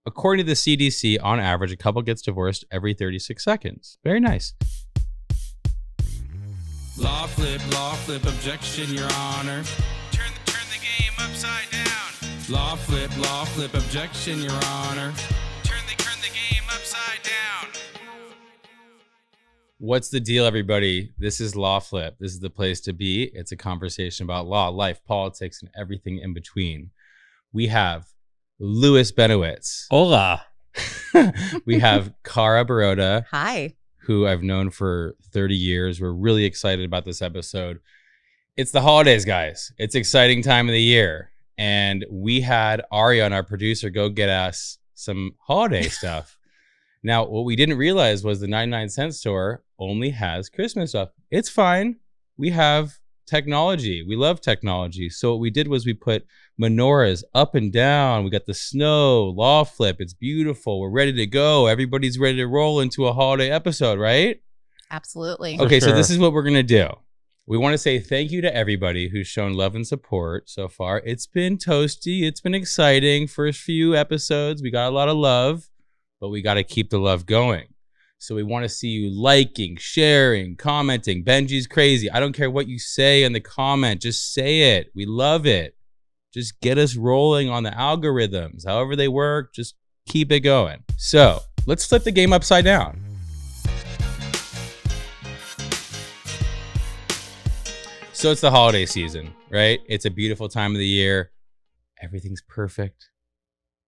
According to the CDC, on average, a couple gets divorced every 36 seconds. Very nice. LawFlip, objection, Your Honor. Turn the game upside down. LawFlip, objection, Your Honor. Turn the game upside down. What's the deal, everybody? This is LawFlip. This is the place to be. It's a conversation about law, life, politics, and everything in between. We have Louis Benowitz. Hola. We have Cara Boroda. Hi. Who I've known for 30 years. We're really excited about this episode. It's the holidays, guys. It's exciting time of the year. And we had Ariane, our producer, go get us some holiday stuff. Now, what we didn't realize was the 99-cent store only has Christmas stuff. It's fine. We have technology. We love technology. So what we did was we put menorahs up and down. We got the snow, LawFlip. It's beautiful. We're ready to go. Everybody's ready to roll into a holiday episode, right? Absolutely. Okay, sure. So this is what we're going to do. We want to say thank you to everybody who's shown love and support so far. It's been toasty. It's been exciting. First few episodes, we got a lot of love, but we got to keep the love going. So we want to see you liking, sharing, commenting. Benjy's crazy. I don't care what you say in the comment. Just say it. We love it. Just get us rolling on the algorithms. However they work, just keep it going. So let's flip the game upside down. So it's the holiday season, right? It's a beautiful time of the year. Everything's perfect,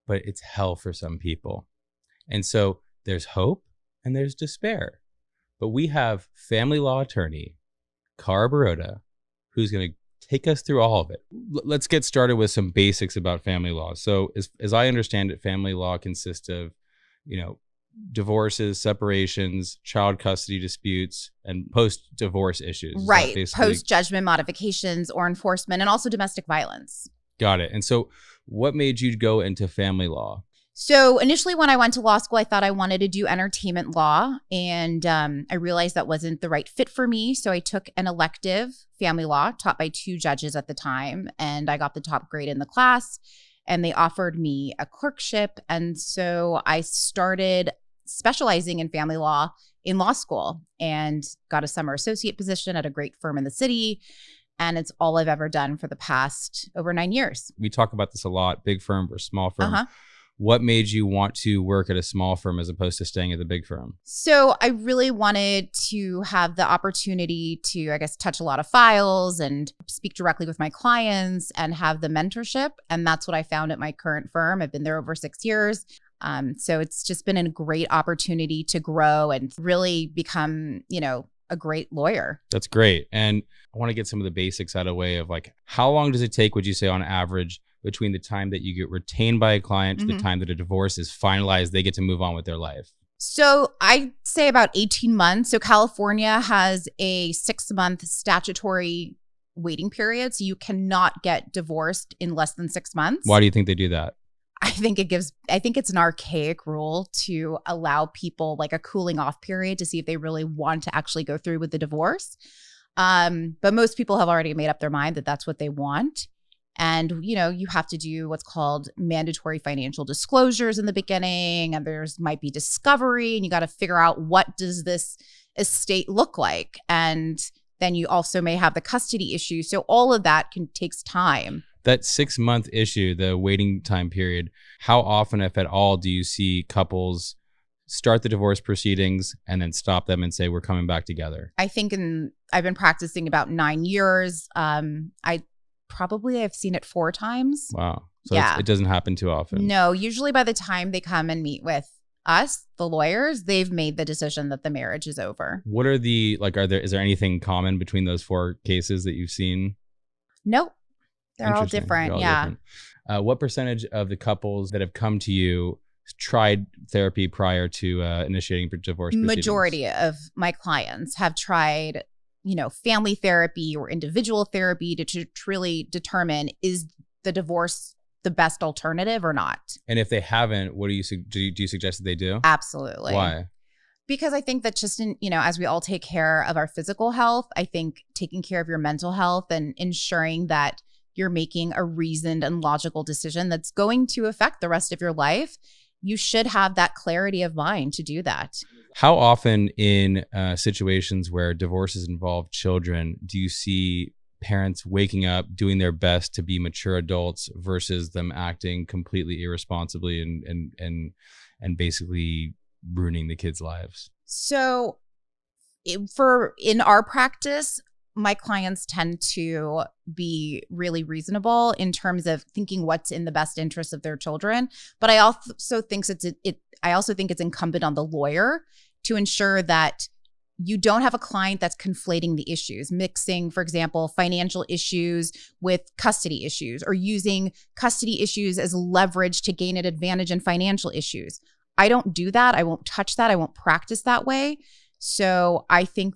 but it's hell for some people. And so there's hope and there's despair. But we have family law attorney, Cara Boroda, who's going to take us through all of it. Let's get started with some basics about family law. So as I understand it, family law consists of, divorces, separations, child custody disputes, and post-divorce issues. Right. Post-judgment modifications or enforcement, and also domestic violence. Got it. And so what made you go into family law? So initially when I went to law school, I thought I wanted to do entertainment law, and I realized that wasn't the right fit for me. So I took an elective, family law, taught by 2 judges at the time, and I got the top grade in the class, and they offered me a clerkship. And so I started specializing in family law in law school and got a summer associate position at a great firm in the city. And it's all I've ever done for the past over 9 years. We talk about this a lot, big firm versus small firm. What made you want to work at a small firm as opposed to staying at the big firm? So I really wanted to have the opportunity to, I guess, touch a lot of files and speak directly with my clients and have the mentorship. And that's what I found at my current firm. I've been there over 6 years. So it's just been a great opportunity to grow and really become, a great lawyer. That's great. And I want to get some of the basics out of the way of how long does it take, would you say, on average, between the time that you get retained by a client to the time that a divorce is finalized, they get to move on with their life? So I'd say about 18 months. So California has a 6-month statutory waiting period. So you cannot get divorced in less than 6 months. Why do you think they do that? I think it's an archaic rule to allow people a cooling off period to see if they really want to actually go through with the divorce. But most people have already made up their mind that that's what they want. And, you have to do what's called mandatory financial disclosures in the beginning, and there's might be discovery, and you got to figure out what does this estate look like. And then you also may have the custody issue. So all of that takes time. That 6-month issue, the waiting time period, how often, if at all, do you see couples start the divorce proceedings and then stop them and say, we're coming back together? I think I've been practicing about 9 years. I've seen it 4 times. Wow. So yeah. It doesn't happen too often. No, usually by the time they come and meet with us, the lawyers, they've made the decision that the marriage is over. What are is there anything common between those 4 cases that you've seen? Nope. They're all different. Different. What percentage of the couples that have come to you tried therapy prior to initiating divorce proceedings? Majority of my clients have tried, family therapy or individual therapy to really determine, is the divorce the best alternative or not? And if they haven't, what do you suggest that they do? Absolutely. Why? Because I think that just as we all take care of our physical health, I think taking care of your mental health and ensuring that you're making a reasoned and logical decision that's going to affect the rest of your life you should have that clarity of mind to do that. How often in situations where divorces involve children do you see parents waking up, doing their best to be mature adults versus them acting completely irresponsibly and basically ruining the kids' lives? So in our practice, my clients tend to be really reasonable in terms of thinking what's in the best interest of their children. But I also think it's incumbent on the lawyer to ensure that you don't have a client that's conflating the issues, mixing, for example, financial issues with custody issues, or using custody issues as leverage to gain an advantage in financial issues. I don't do that. I won't touch that. I won't practice that way. So I think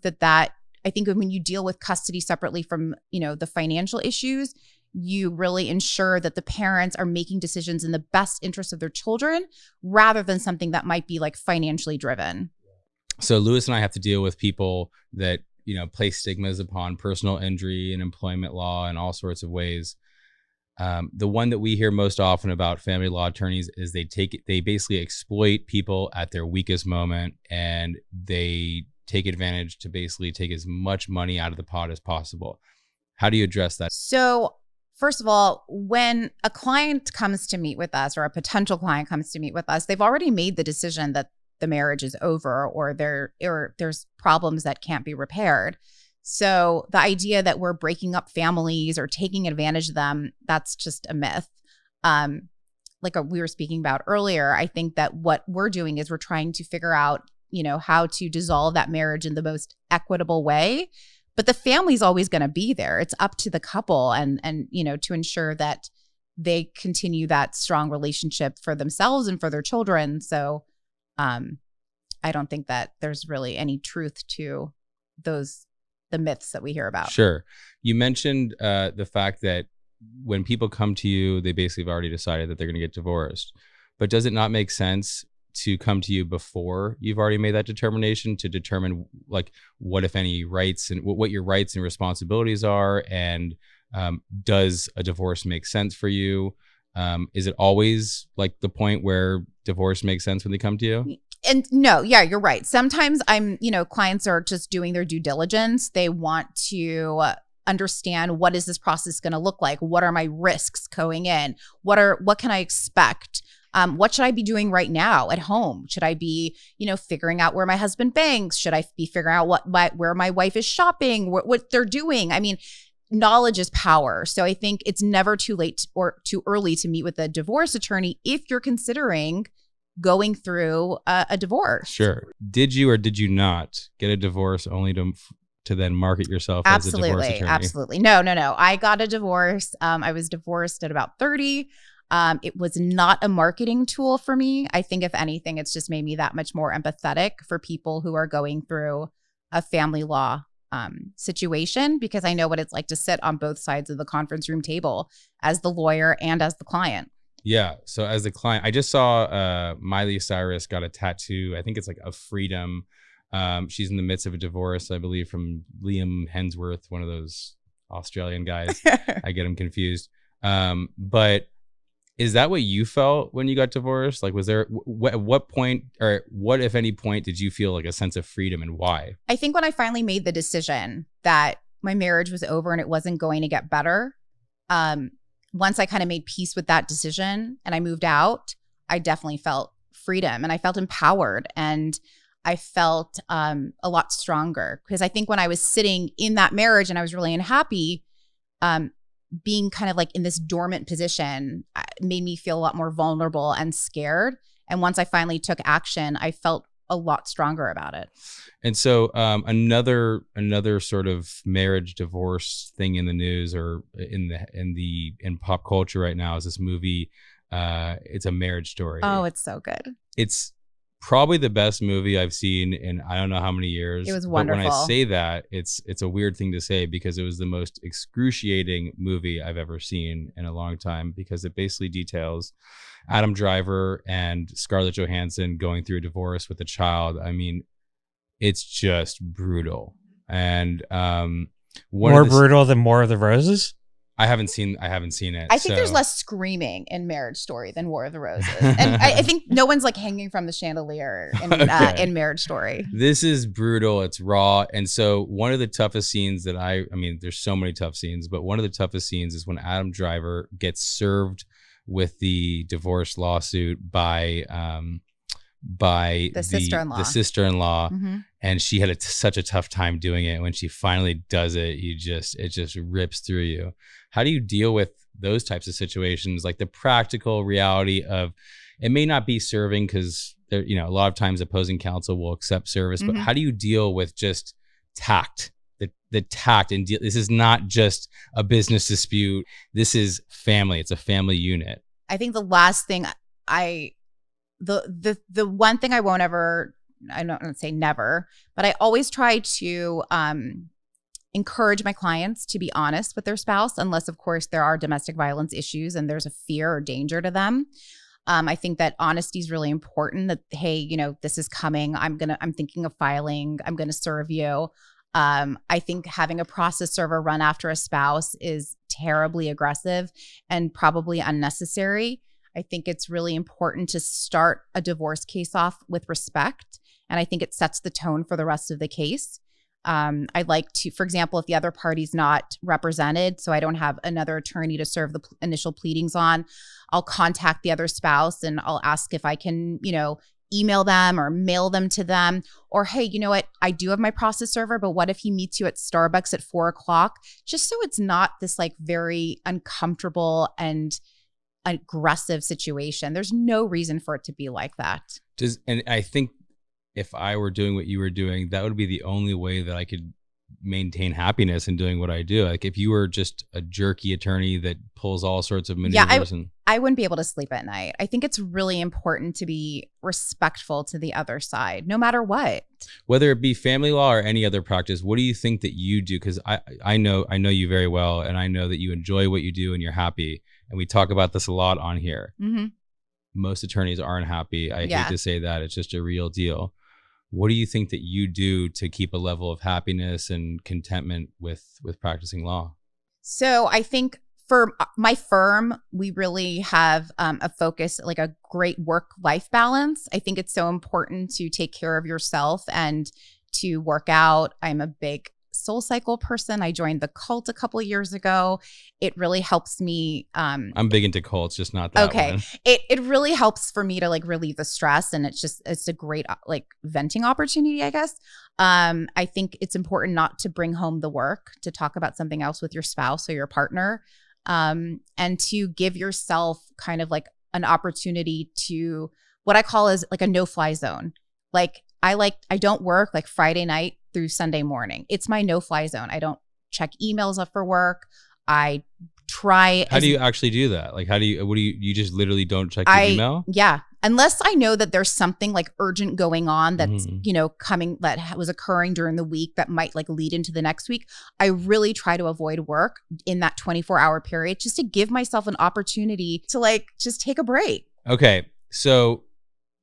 I think when you deal with custody separately from, the financial issues, you really ensure that the parents are making decisions in the best interest of their children rather than something that might be like financially driven. So Lewis and I have to deal with people that, place stigmas upon personal injury and employment law in all sorts of ways. The one that we hear most often about family law attorneys is they basically exploit people at their weakest moment, and they take advantage to basically take as much money out of the pot as possible. How do you address that? So first of all, when a client comes to meet with us, or a potential client comes to meet with us, they've already made the decision that the marriage is over, or there's problems that can't be repaired. So the idea that we're breaking up families or taking advantage of them, that's just a myth. Like we were speaking about earlier, I think that what we're doing is we're trying to figure out, how to dissolve that marriage in the most equitable way. But the family's always going to be there. It's up to the couple and to ensure that they continue that strong relationship for themselves and for their children. So I don't think that there's really any truth to the myths that we hear about. Sure. You mentioned the fact that when people come to you, they basically have already decided that they're going to get divorced. But does it not make sense to come to you before you've already made that determination, to determine like what, if any, rights and what your rights and responsibilities are? And does a divorce make sense for you? Is it always like the point where divorce makes sense when they come to you? And no, yeah, you're right. Sometimes clients are just doing their due diligence. They want to understand, what is this process going to look like? What are my risks going in? What can I expect? What should I be doing right now at home? Should I be, figuring out where my husband banks? Should I be figuring out where my wife is shopping, what they're doing? I mean, knowledge is power. So I think it's never too late or too early to meet with a divorce attorney if you're considering going through a divorce. Sure. Did you or did you not get a divorce only to then market yourself as a divorce attorney? Absolutely. No. I got a divorce. I was divorced at about 30. It was not a marketing tool for me. I think if anything, it's just made me that much more empathetic for people who are going through a family law situation, because I know what it's like to sit on both sides of the conference room table as the lawyer and as the client. Yeah. So as the client, I just saw Miley Cyrus got a tattoo. I think it's like a freedom. She's in the midst of a divorce, I believe, from Liam Hemsworth, one of those Australian guys. I get them confused. But is that what you felt when you got divorced? Like, was there at what point, or what, if any point, did you feel like a sense of freedom, and why? I think when I finally made the decision that my marriage was over and it wasn't going to get better, once I kind of made peace with that decision and I moved out, I definitely felt freedom and I felt empowered and I felt a lot stronger, because I think when I was sitting in that marriage and I was really unhappy, being kind of like in this dormant position made me feel a lot more vulnerable and scared. And once I finally took action, I felt a lot stronger about it. And so another sort of marriage divorce thing in the news, or in pop culture right now, is this movie. It's A Marriage Story. Oh, it's so good. It's probably the best movie I've seen in I don't know how many years. It was wonderful. But when I say that, it's a weird thing to say, because it was the most excruciating movie I've ever seen in a long time, because it basically details Adam Driver and Scarlett Johansson going through a divorce with a child. I mean, it's just brutal. And more brutal than More of the Roses? I haven't seen it. I think there's less screaming in Marriage Story than War of the Roses. And I think no one's like hanging from the chandelier in Marriage Story. This is brutal. It's raw. And so one of the toughest scenes that I mean, there's so many tough scenes, but one of the toughest scenes is when Adam Driver gets served with the divorce lawsuit by the sister-in-law. Mm-hmm. And she had such a tough time doing it. When she finally does it, it just rips through you. How do you deal with those types of situations? Like the practical reality of it may not be serving because there, a lot of times opposing counsel will accept service, but how do you deal with just tact? The tact and this is not just a business dispute. This is family. It's a family unit. I think the last thing the one thing I won't ever, I don't say never, but I always try to encourage my clients to be honest with their spouse, unless of course there are domestic violence issues and there's a fear or danger to them. I think that honesty is really important, that, hey, this is coming. I'm thinking of filing. I'm going to serve you. I think having a process server run after a spouse is terribly aggressive and probably unnecessary. I think it's really important to start a divorce case off with respect. And I think it sets the tone for the rest of the case. I'd like to, for example, if the other party's not represented, so I don't have another attorney to serve the initial pleadings on, I'll contact the other spouse and I'll ask if I can, email them or mail them to them. Or, hey, you know what? I do have my process server, but what if he meets you at Starbucks at 4:00? Just so it's not this like very uncomfortable and aggressive situation. There's no reason for it to be like that. And I think if I were doing what you were doing, that would be the only way that I could maintain happiness in doing what I do. Like if you were just a jerky attorney that pulls all sorts of maneuvers. I wouldn't be able to sleep at night. I think it's really important to be respectful to the other side, no matter what. Whether it be family law or any other practice, what do you think that you do? Because I know you very well, and I know that you enjoy what you do and you're happy. And we talk about this a lot on here. Mm-hmm. Most attorneys aren't happy. I hate to say that. It's just a real deal. What do you think that you do to keep a level of happiness and contentment with practicing law? So I think for my firm, we really have a focus, like a great work-life balance. I think it's so important to take care of yourself and to work out. I'm a big SoulCycle person. I joined the cult a couple of years ago. It really helps me. I'm big into cults, just not that one. It really helps for me to like relieve the stress, and it's a great like venting opportunity, I guess. I think it's important not to bring home the work, to talk about something else with your spouse or your partner, and to give yourself kind of like an opportunity to what I call is like a no-fly zone. Like I don't work like Friday night through Sunday morning. It's my no-fly zone. I don't check emails up for work. I try. How do you actually do that? Like, you just literally don't check your email? Yeah. Unless I know that there's something like urgent going on that's, coming, that was occurring during the week that might like lead into the next week. I really try to avoid work in that 24-hour period just to give myself an opportunity to like just take a break. Okay. So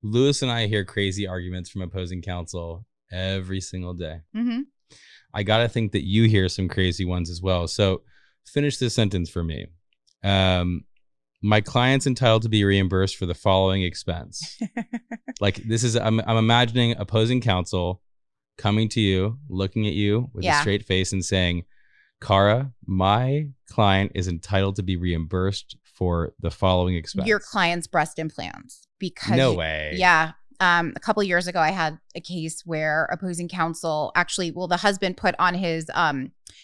Lewis and I hear crazy arguments from opposing counsel every single day. Mm-hmm. I got to think that you hear some crazy ones as well. So finish this sentence for me. My client's entitled to be reimbursed for the following expense. Like this is, I'm imagining opposing counsel coming to you, looking at you with a straight face and saying, Cara, my client is entitled to be reimbursed for the following expense. Your client's breast implants. Because no way. Yeah. A couple of years ago, I had a case where opposing counsel the husband put on his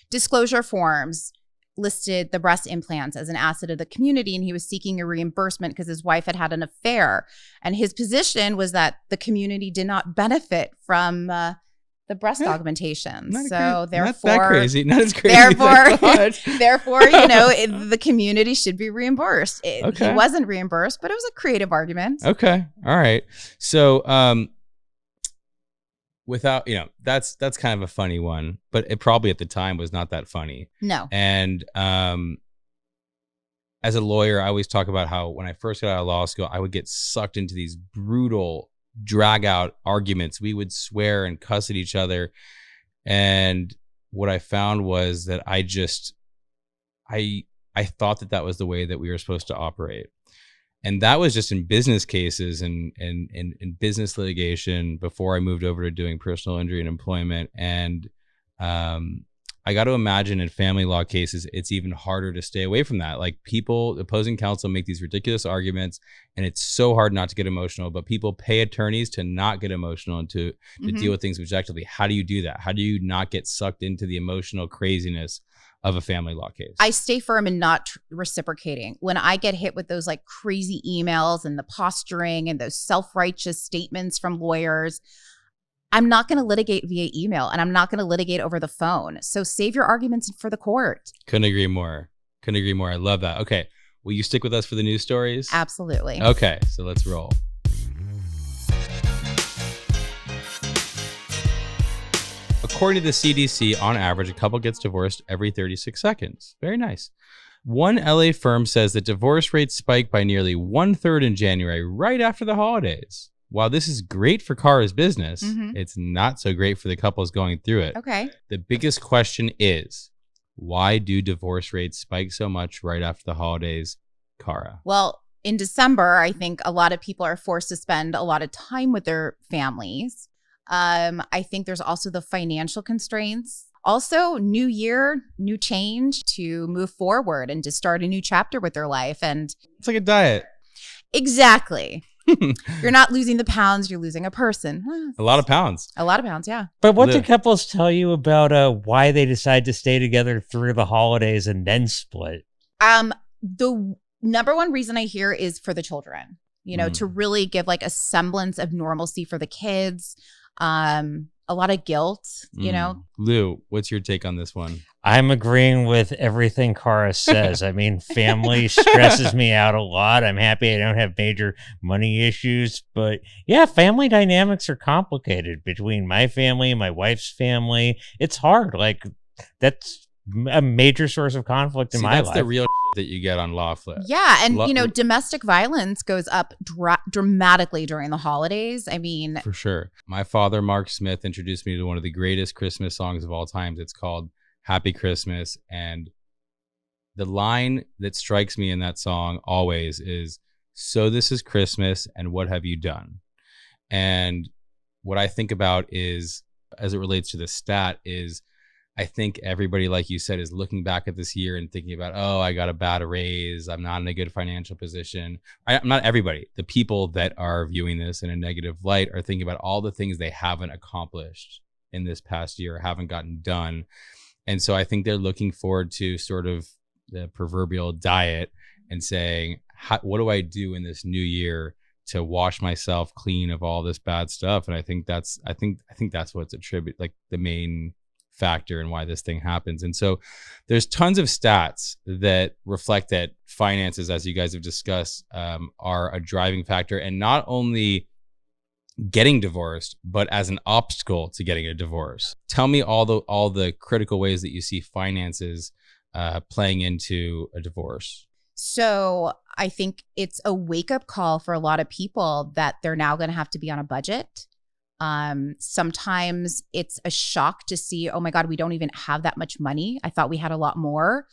disclosure forms, listed the breast implants as an asset of the community, and he was seeking a reimbursement because his wife had an affair. And his position was that the community did not benefit from the breast augmentation. So therefore, not that crazy. Not as crazy. Therefore, the community should be reimbursed. He wasn't reimbursed, but it was a creative argument. Okay. All right. So, without, that's kind of a funny one, but it probably at the time was not that funny. No. And, as a lawyer, I always talk about how when I first got out of law school, I would get sucked into these brutal drag out arguments. We would swear and cuss at each other. And what I found was that I I thought that was the way that we were supposed to operate. And that was just in business cases and in business litigation before I moved over to doing personal injury and employment. And I got to imagine in family law cases, it's even harder to stay away from that. Like people, opposing counsel make these ridiculous arguments, and it's so hard not to get emotional, but people pay attorneys to not get emotional and to deal with things objectively. How do you do that? How do you not get sucked into the emotional craziness of a family law case? I stay firm and not reciprocating. When I get hit with those like crazy emails and the posturing and those self-righteous statements from lawyers, I'm not going to litigate via email, and I'm not going to litigate over the phone. So save your arguments for the court. Couldn't agree more. I love that. Okay. Will you stick with us for the news stories? Absolutely. Okay. So let's roll. According to the CDC, on average, a couple gets divorced every 36 seconds. Very nice. One LA firm says that divorce rates spiked by nearly 1/3 in January, right after the holidays. While this is great for Cara's business, it's not so great for the couples going through it. Okay. The biggest question is, why do divorce rates spike so much right after the holidays, Cara? Well, in December, I think a lot of people are forced to spend a lot of time with their families. I think there's also the financial constraints. Also, new year, new change to move forward and to start a new chapter with their life. And it's like a diet. Exactly. You're not losing the pounds, you're losing a person. A lot of pounds. A lot of pounds, yeah. But what do couples tell you about why they decide to stay together through the holidays and then split? The number one reason I hear is for the children, to really give like a semblance of normalcy for the kids. A lot of guilt, Lou, what's your take on this one? I'm agreeing with everything Cara says. I mean, family stresses me out a lot. I'm happy I don't have major money issues. But yeah, family dynamics are complicated between my family and my wife's family. It's hard. Like, that's a major source of conflict in my life. That's the real that you get on LawFlip. Yeah. And, domestic violence goes up dramatically during the holidays. I mean, for sure. My father, Mark Smith, introduced me to one of the greatest Christmas songs of all time. It's called Happy Christmas. And the line that strikes me in that song always is, so this is Christmas, and what have you done? And what I think about is, as it relates to the stat, is I think everybody, like you said, is looking back at this year and thinking about, oh, I got a bad raise. I'm not in a good financial position. I'm not everybody. The people that are viewing this in a negative light are thinking about all the things they haven't accomplished in this past year, haven't gotten done. And so I think they're looking forward to sort of the proverbial diet and saying, what do I do in this new year to wash myself clean of all this bad stuff? And I think that's what's like the main factor and why this thing happens. And so there's tons of stats that reflect that finances, as you guys have discussed, are a driving factor, and not only getting divorced, but as an obstacle to getting a divorce. Tell me all the critical ways that you see finances playing into a divorce. So I think it's a wake-up call for a lot of people that they're now going to have to be on a budget. Sometimes it's a shock to see, oh my God, we don't even have that much money. I thought we had a lot more.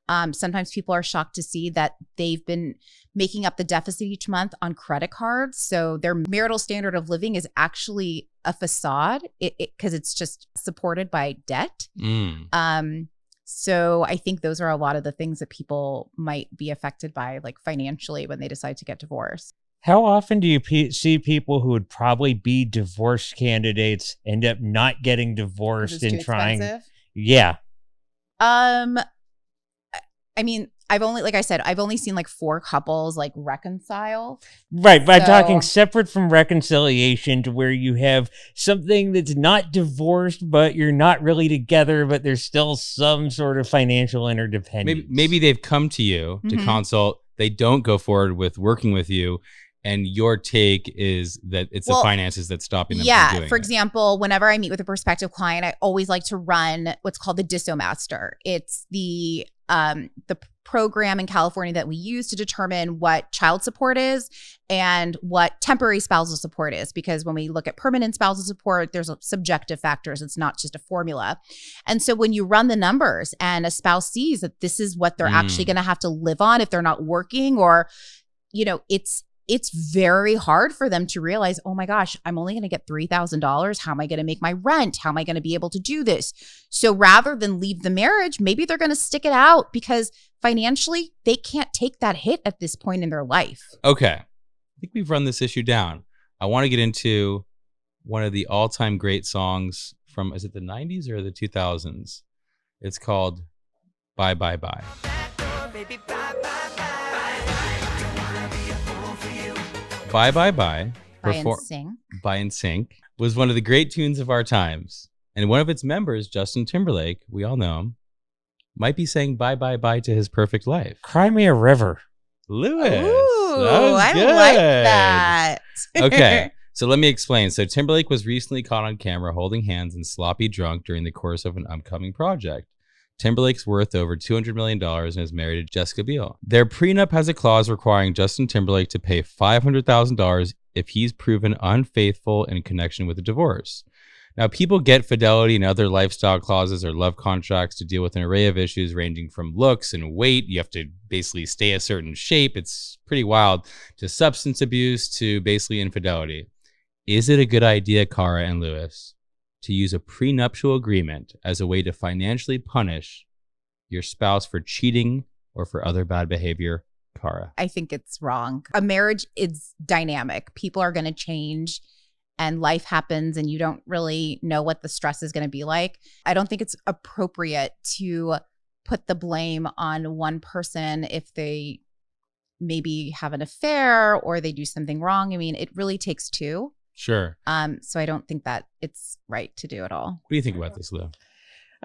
Sometimes people are shocked to see that they've been making up the deficit each month on credit cards. So their marital standard of living is actually a facade because it's just supported by debt. So I think those are a lot of the things that people might be affected by, like financially, when they decide to get divorced. How often do you see people who would probably be divorce candidates end up not getting divorced and trying? Expensive? Yeah. I mean, I've only seen like 4 couples like reconcile. Right, but I'm talking separate from reconciliation, to where you have something that's not divorced, but you're not really together, but there's still some sort of financial interdependence. Maybe they've come to you to consult. They don't go forward with working with you. And your take is that it's the finances that's stopping them from doing for it. example, whenever I meet with a prospective client, I always like to run what's called the Disso Master. It's the program in California that we use to determine what child support is and what temporary spousal support is. Because when we look at permanent spousal support, there's subjective factors. It's not just a formula. And so when you run the numbers and a spouse sees that this is what they're actually going to have to live on if they're not working, or, it's very hard for them to realize, oh my gosh, I'm only going to get $3,000. How am I going to make my rent? How am I going to be able to do this? So rather than leave the marriage, maybe they're going to stick it out because financially they can't take that hit at this point in their life. Okay. I think we've run this issue down. I want to get into one of the all-time great songs from, is it the 90s or the 2000s? It's called Bye Bye Bye. Bye Bye Bye by NSYNC was one of the great tunes of our times. And one of its members, Justin Timberlake, we all know him, might be saying bye bye bye to his perfect life. Cry Me a River. Lewis. Ooh, that was I good. like that. Okay, so let me explain. So Timberlake was recently caught on camera holding hands and sloppy drunk during the course of an upcoming project. Timberlake's worth over $200 million and is married to Jessica Biel. Their prenup has a clause requiring Justin Timberlake to pay $500,000 if he's proven unfaithful in connection with the divorce. Now, people get fidelity and other lifestyle clauses or love contracts to deal with an array of issues ranging from looks and weight. You have to basically stay a certain shape. It's pretty wild. To substance abuse, to basically infidelity. Is it a good idea, Cara and Lewis, to use a prenuptial agreement as a way to financially punish your spouse for cheating or for other bad behavior? Cara. I think it's wrong. A marriage is dynamic. People are going to change and life happens and you don't really know what the stress is going to be like. I don't think it's appropriate to put the blame on one person if they maybe have an affair or they do something wrong. I mean, it really takes two. Sure. So I don't think that it's right to do at all. What do you think about this, Lou?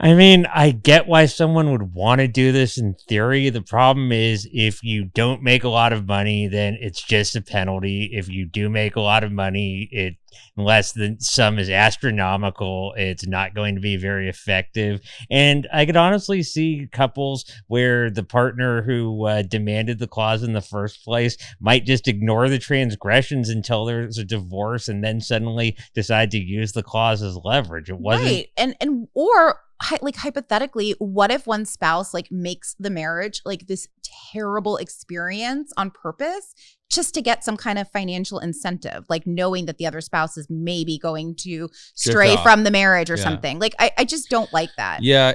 I mean, I get why someone would want to do this in theory. The problem is if you don't make a lot of money, then it's just a penalty. If you do make a lot of money, unless the sum is astronomical, it's not going to be very effective. And I could honestly see couples where the partner who demanded the clause in the first place might just ignore the transgressions until there's a divorce and then suddenly decide to use the clause as leverage. It wasn't right. And or like hypothetically, what if one spouse like makes the marriage like this terrible experience on purpose just to get some kind of financial incentive, like knowing that the other spouse is maybe going to stray from the marriage or something. Like I just don't like that. Yeah,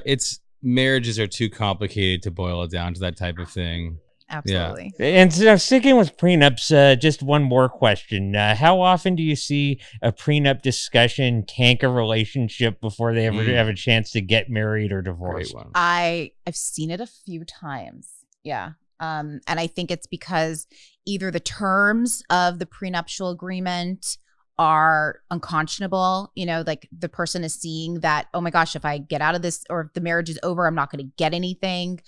marriages are too complicated to boil it down to that type of thing. Absolutely. Yeah. And so sticking with prenups, just one more question. How often do you see a prenup discussion tank a relationship before they ever have a chance to get married or divorced? Great one. I've seen it a few times. Yeah. And I think it's because either the terms of the prenuptial agreement are unconscionable, like the person is seeing that, oh my gosh, if I get out of this or if the marriage is over, I'm not going to get anything.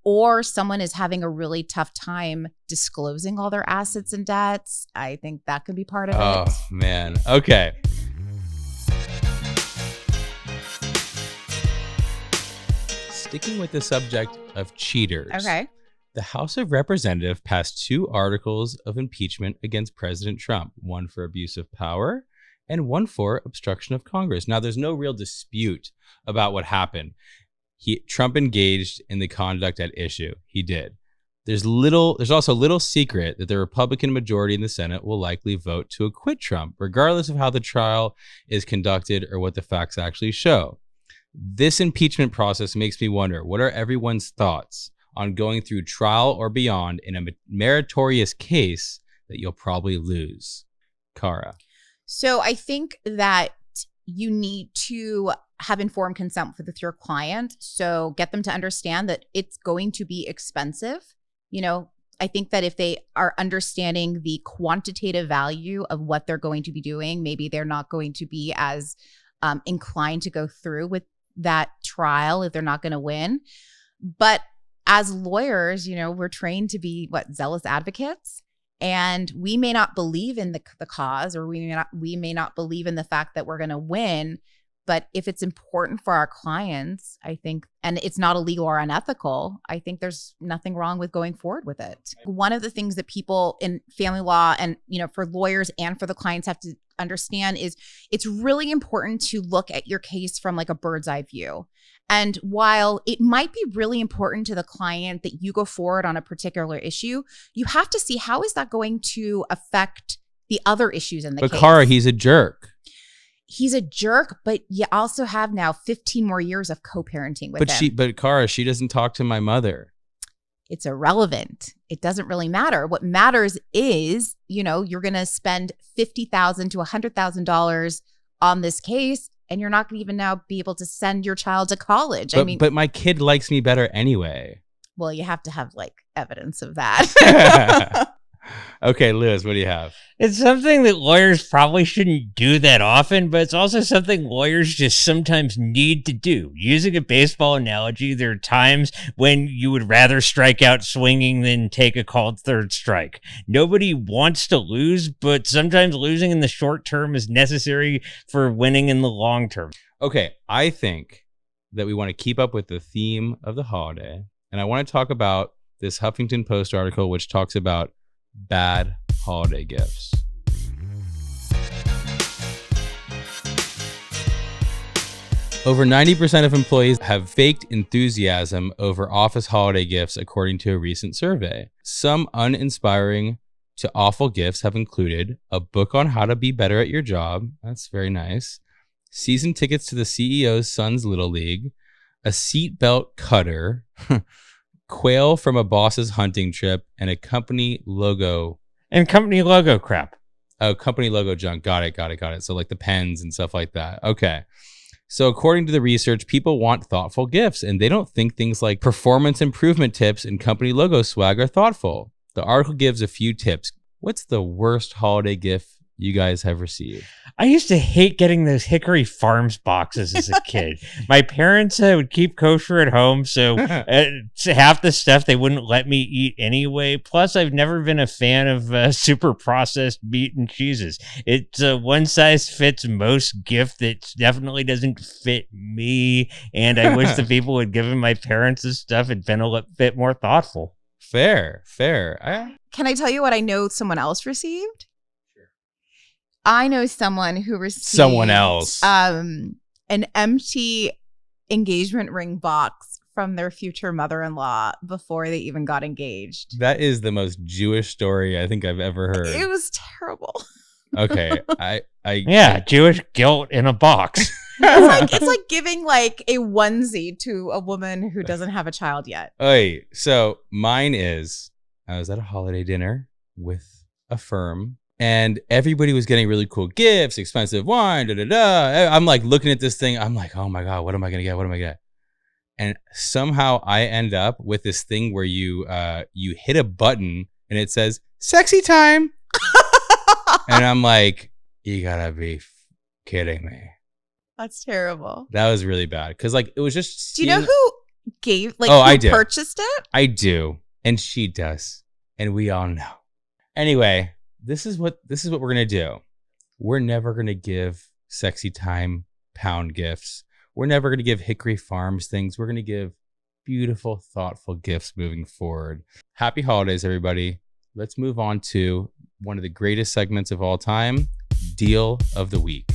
Or someone is having a really tough time disclosing all their assets and debts. I think that could be part of it. Oh, man. Okay. Sticking with the subject of cheaters. Okay. The House of Representatives passed 2 articles of impeachment against President Trump, one for abuse of power and one for obstruction of Congress. Now, there's no real dispute about what happened. Trump engaged in the conduct at issue. He did. There's also little secret that the Republican majority in the Senate will likely vote to acquit Trump, regardless of how the trial is conducted or what the facts actually show. This impeachment process makes me wonder, what are everyone's thoughts on going through trial or beyond in a meritorious case that you'll probably lose? Cara. So I think that you need to have informed consent with your client. So get them to understand that it's going to be expensive. I think that if they are understanding the quantitative value of what they're going to be doing, maybe they're not going to be as inclined to go through with that trial if they're not going to win. But as lawyers, we're trained to be zealous advocates. And we may not believe in the cause, or we may not believe in the fact that we're going to win. But if it's important for our clients, I think, and it's not illegal or unethical, I think there's nothing wrong with going forward with it. One of the things that people in family law and, for lawyers and for the clients have to understand is it's really important to look at your case from like a bird's eye view. And while it might be really important to the client that you go forward on a particular issue, you have to see how is that going to affect the other issues in the case. But Cara, he's a jerk. He's a jerk, but you also have now 15 more years of co-parenting with him. But Cara, she doesn't talk to my mother. It's irrelevant. It doesn't really matter. What matters is, you're going to spend $50,000 to $100,000 on this case, and you're not going to even now be able to send your child to college. But my kid likes me better anyway. Well, you have to have like evidence of that. Okay, Lewis, what do you have? It's something that lawyers probably shouldn't do that often, but it's also something lawyers just sometimes need to do. Using a baseball analogy, there are times when you would rather strike out swinging than take a called third strike. Nobody wants to lose, but sometimes losing in the short term is necessary for winning in the long term. Okay, I think that we want to keep up with the theme of the holiday, and I want to talk about this Huffington Post article, which talks about bad holiday gifts. Over 90% of employees have faked enthusiasm over office holiday gifts, according to a recent survey. Some uninspiring to awful gifts have included a book on how to be better at your job. That's very nice. Season tickets to the CEO's son's Little League. A seatbelt cutter. Quail from a boss's hunting trip, and a company logo. And company logo crap. Oh, company logo junk. Got it. So like the pens and stuff like that. Okay. So according to the research, people want thoughtful gifts, and they don't think things like performance improvement tips and company logo swag are thoughtful. The article gives a few tips. What's the worst holiday gift you guys have received? I used to hate getting those Hickory Farms boxes as a kid. My parents would keep kosher at home, so half the stuff they wouldn't let me eat anyway. Plus, I've never been a fan of super processed meat and cheeses. It's a one-size-fits-most gift that definitely doesn't fit me, and I wish the people who had given my parents this stuff had been a bit more thoughtful. Fair. Can I tell you what I know someone else received? I know someone who received someone else an empty engagement ring box from their future mother-in-law before they even got engaged. That is the most Jewish story I think I've ever heard. It was terrible. Okay, Jewish guilt in a box. It's like giving like a onesie to a woman who doesn't have a child yet. Oy, so mine is, I was at a holiday dinner with a firm, and everybody was getting really cool gifts, expensive wine, I'm like looking at this thing. I'm like, oh my God, what am I going to get? And somehow I end up with this thing where you hit a button and it says, sexy time. And I'm like, you gotta be kidding me. That's terrible. That was really bad. Cause like, it was just. Do you know who gave, like, I do. Purchased it? I do. And she does. And we all know. Anyway. This is what we're going to do. We're never going to give sexy time pound gifts. We're never going to give Hickory Farms things. We're going to give beautiful, thoughtful gifts moving forward. Happy holidays, everybody. Let's move on to one of the greatest segments of all time, Deal of the Week.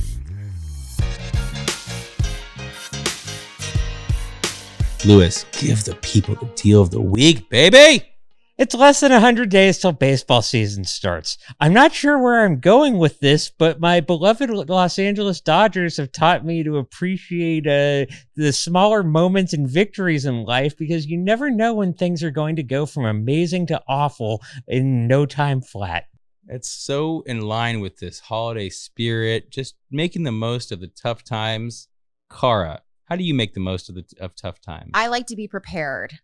Lewis, give the people the deal of the week, baby. It's less than 100 days till baseball season starts. I'm not sure where I'm going with this, but my beloved Los Angeles Dodgers have taught me to appreciate the smaller moments and victories in life, because you never know when things are going to go from amazing to awful in no time flat. It's so in line with this holiday spirit, just making the most of the tough times. Cara, how do you make the most of tough times? I like to be prepared.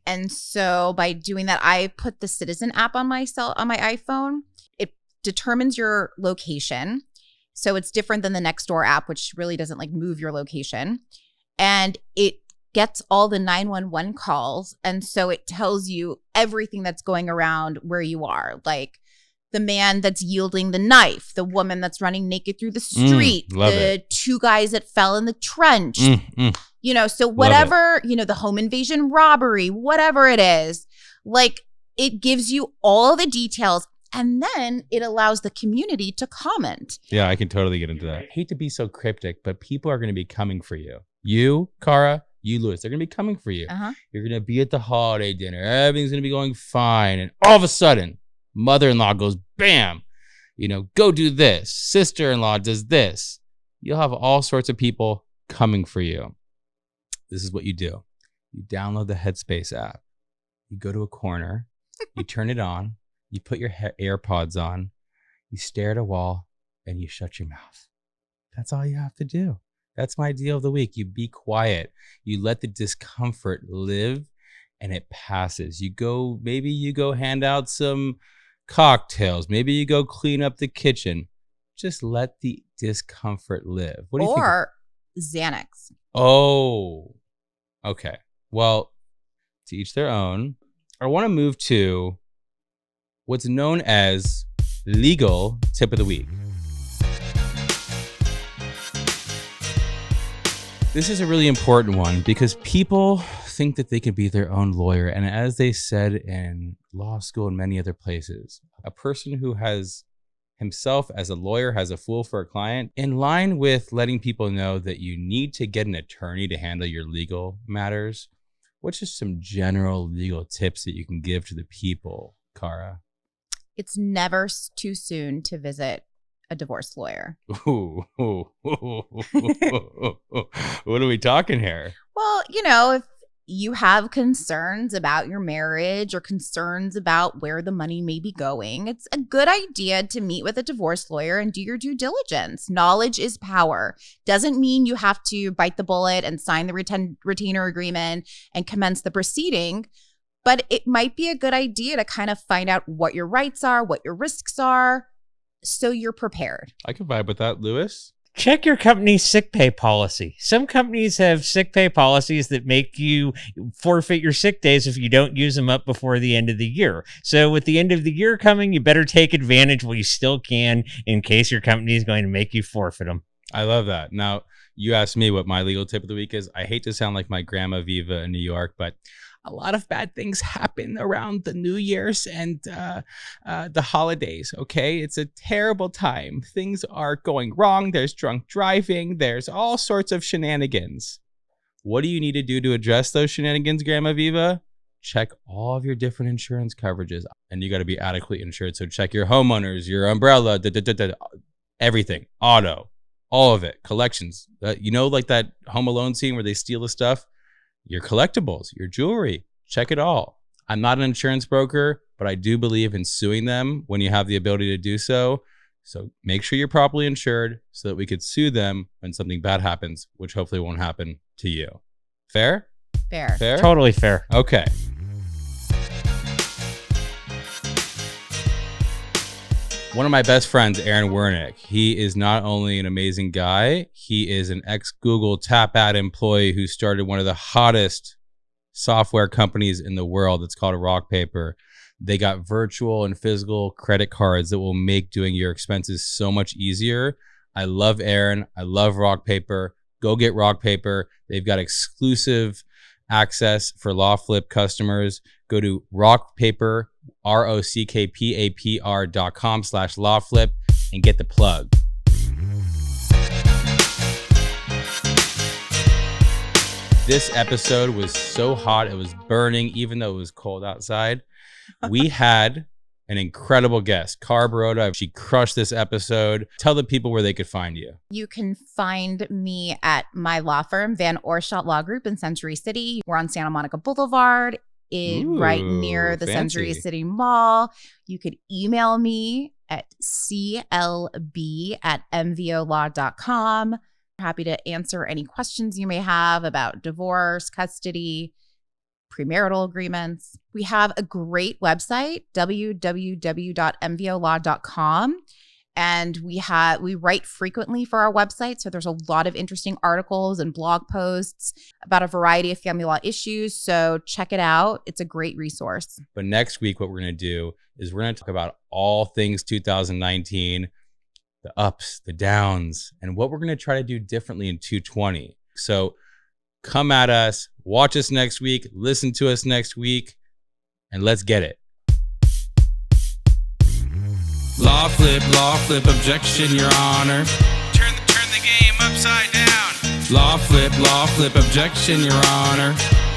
And so by doing that, I put the Citizen app on my iPhone. It determines your location. So it's different than the Nextdoor app, which really doesn't like move your location. And it gets all the 911 calls. And so it tells you everything that's going around where you are, like the man that's yielding the knife, the woman that's running naked through the street, the two guys that fell in the trench, you know, so whatever, you know, the home invasion robbery, whatever it is, like it gives you all the details. And then it allows the community to comment. Yeah, I can totally get into that. I hate to be so cryptic, but people are going to be coming for you. You, Cara, you, Lewis, they're going to be coming for you. You're going to be at the holiday dinner. Everything's going to be going fine. And all of a sudden, mother-in-law goes, bam, you know, go do this. Sister-in-law does this. You'll have all sorts of people coming for you. This is what you do. You download the Headspace app. You go to a corner. You turn it on. You put your AirPods on, you stare at a wall, and you shut your mouth. That's all you have to do. That's my deal of the week. You be quiet. You let the discomfort live, and it passes. Maybe you go hand out some cocktails. Maybe you go clean up the kitchen. Just let the discomfort live. What do you think? Or Xanax. Oh, okay. Well, to each their own. I want to move to what's known as legal tip of the week. This is a really important one because people think that they can be their own lawyer. And as they said in law school and many other places, a person who has himself as a lawyer has a fool for a client. In line with letting people know that you need to get an attorney to handle your legal matters, what's just some general legal tips that you can give to the people, Cara? It's never too soon to visit a divorce lawyer. Ooh. What are we talking here? Well, you know, if you have concerns about your marriage or concerns about where the money may be going, it's a good idea to meet with a divorce lawyer and do your due diligence. Knowledge is power. Doesn't mean you have to bite the bullet and sign the retainer agreement and commence the proceeding. But it might be a good idea to kind of find out what your rights are, what your risks are, so you're prepared. I can vibe with that, Lewis. Check your company's sick pay policy. Some companies have sick pay policies that make you forfeit your sick days if you don't use them up before the end of the year. So with the end of the year coming, you better take advantage while you still can in case your company is going to make you forfeit them. I love that. Now, you asked me what my legal tip of the week is. I hate to sound like my grandma Viva in New York, but a lot of bad things happen around the New Year's and the holidays, okay? It's a terrible time. Things are going wrong. There's drunk driving. There's all sorts of shenanigans. What do you need to do to address those shenanigans, Grandma Viva? Check all of your different insurance coverages. And you got to be adequately insured. So check your homeowners, your umbrella, everything, auto, all of it, collections. You know, like that Home Alone scene where they steal the stuff? Your collectibles, your jewelry, check it all. I'm not an insurance broker, but I do believe in suing them when you have the ability to do so. So make sure you're properly insured so that we could sue them when something bad happens, which hopefully won't happen to you. Fair? Fair. Fair? Totally fair. Okay. One of my best friends, Aaron Wernick, he is not only an amazing guy, he is an ex-Google TapAd employee who started one of the hottest software companies in the world. It's called RockPaper. They got virtual and physical credit cards that will make doing your expenses so much easier. I love Aaron. I love RockPaper. Go get RockPaper. They've got exclusive access for LawFlip customers. Go to RockPaper, RockPaper.com/LawFlip and get the plug. This episode was so hot, it was burning, even though it was cold outside. We had an incredible guest, Cara Boroda. She crushed this episode. Tell the people where they could find you. You can find me at my law firm, Van Oorschot Law Group in Century City. We're on Santa Monica Boulevard, right near the fancy. Century City Mall. You could email me at clb@mvolaw.com. Happy to answer any questions you may have about divorce, custody, premarital agreements. We have a great website, www.mvolaw.com. And we write frequently for our website. So there's a lot of interesting articles and blog posts about a variety of family law issues. So check it out. It's a great resource. But next week, what we're going to do is we're going to talk about all things 2019, the ups, the downs, and what we're going to try to do differently in 2020. So come at us, watch us next week, listen to us next week, and let's get it. LawFlip, objection, Your Honor. Turn the game upside down. LawFlip, objection, Your Honor.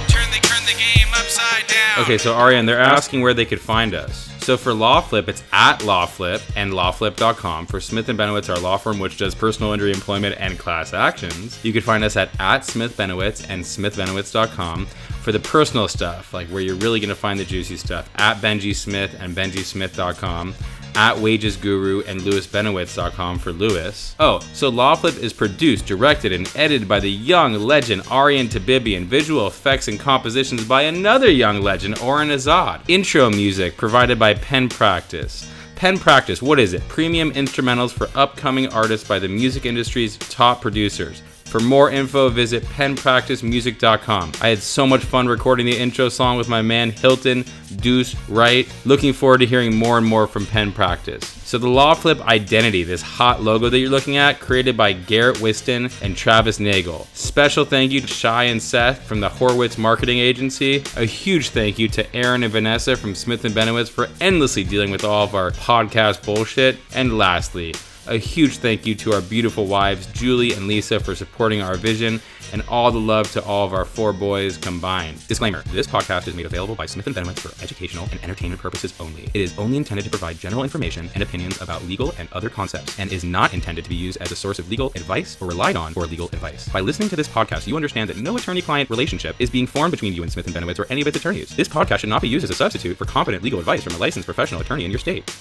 Turn the game upside down. Okay, so Ariane, they're asking where they could find us. So for LawFlip, it's at LawFlip and LawFlip.com. For Smith & Benowitz, our law firm, which does personal injury employment and class actions, you can find us at Smith Benowitz and SmithBenowitz.com. For the personal stuff, like where you're really going to find the juicy stuff, at Benjy Smith and BenjySmith.com. At Wages Guru and LewisBenowitz.com for Lewis. Oh, so LawFlip is produced, directed, and edited by the young legend Ariane Tabibi, visual effects and compositions by another young legend, Oren Azad. Intro music provided by Pen Practice. Pen Practice, what is it? Premium instrumentals for upcoming artists by the music industry's top producers. For more info, visit penpracticemusic.com. I had so much fun recording the intro song with my man Hilton Deuce Wright. Looking forward to hearing more and more from Pen Practice. So the LawFlip identity, this hot logo that you're looking at, created by Garrett Whiston and Travis Nagel. Special thank you to Shai and Seth from the Horwitz Marketing Agency. A huge thank you to Aaron and Vanessa from Smith & Benowitz for endlessly dealing with all of our podcast bullshit. And lastly, a huge thank you to our beautiful wives, Julie and Lisa, for supporting our vision, and all the love to all of our 4 boys combined. Disclaimer, this podcast is made available by Smith & Benowitz for educational and entertainment purposes only. It is only intended to provide general information and opinions about legal and other concepts, and is not intended to be used as a source of legal advice or relied on for legal advice. By listening to this podcast, you understand that no attorney-client relationship is being formed between you and Smith & Benowitz or any of its attorneys. This podcast should not be used as a substitute for competent legal advice from a licensed professional attorney in your state.